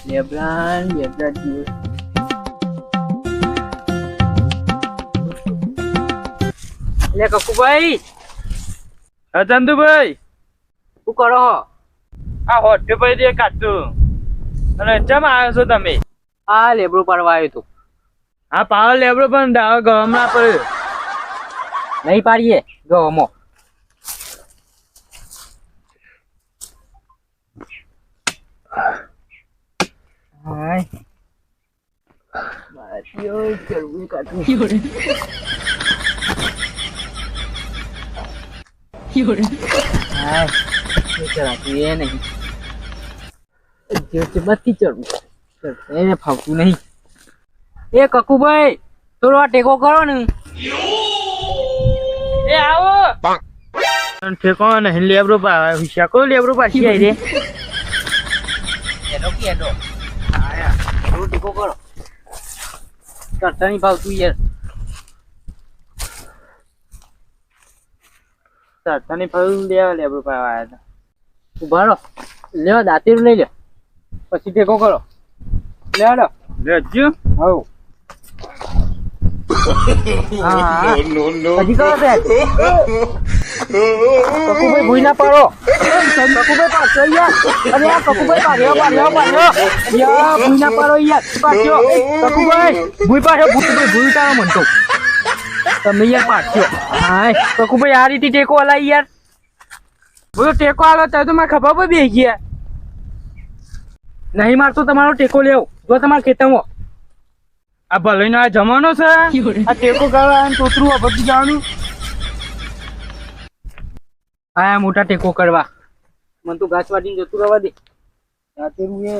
લેબ્રાન લેબ્રા જીવ લે કકુભાઈ હા ચંદુભાઈ શું કરો હો? આ હોટે પર જે કાઢતું અને ચમ આવ્યો છો તમે? આ લેબડું પાડવા આવ્યો તું. આ પાવર લેબડો પણ ગમલા પડ્યો નહીં પાડીએ જો અમો હાય બાટીઓ ચડવું કાઢવું હાય ચડાતું એ નહીં બત્તી ચડવું એને ફાવતું નહીં. એ કકુભાઈ થોડો આ ટેકો કરો ને. એ આવો ઠેકો નહીં લેબડો પાવા શકો લેબડો પાછી આવી રે એનો કે એનો આયા થોડો ટેકો કરો કરતા નહીં ભાવતું યાર. તને ફરું લેવા લેબડો પાવા આવ્યા હતા. ઉભા રહો લેવા દાંતીરું લઈ લે પછી ટેકો કરો. લે હાલો લેજો હવ હા હજી કરો છે કકુભાઈ ભૂઈ ના પાડો. કકુભાઈ પાડશો યાર. અરે આ કકુભાઈ પાડ્યો યાર ભૂઈ ના પાડો યાર. પાડશો કકુભાઈ ભૂઈ પાડ્યો ભૂઈ તારો મનતો તમે યાર પાડશો. હા કકુભાઈ આ રીતે ટેકો હલાઈ યાર. બોલો ટેકો આલો તો મારે ખબર પર બેસી ગયા. નહીં મારતો તમારો ટેકો લેવો જો તમારા ખેતરમાં. આ ભલે આ જમાનો છે આ ટેકો કરવા તોતરું ભગી જવાનું. હા મોટા ટેકો કરવા મને તો ઘાસ વાટીને જતું રહેવા દે. રાતે હું એ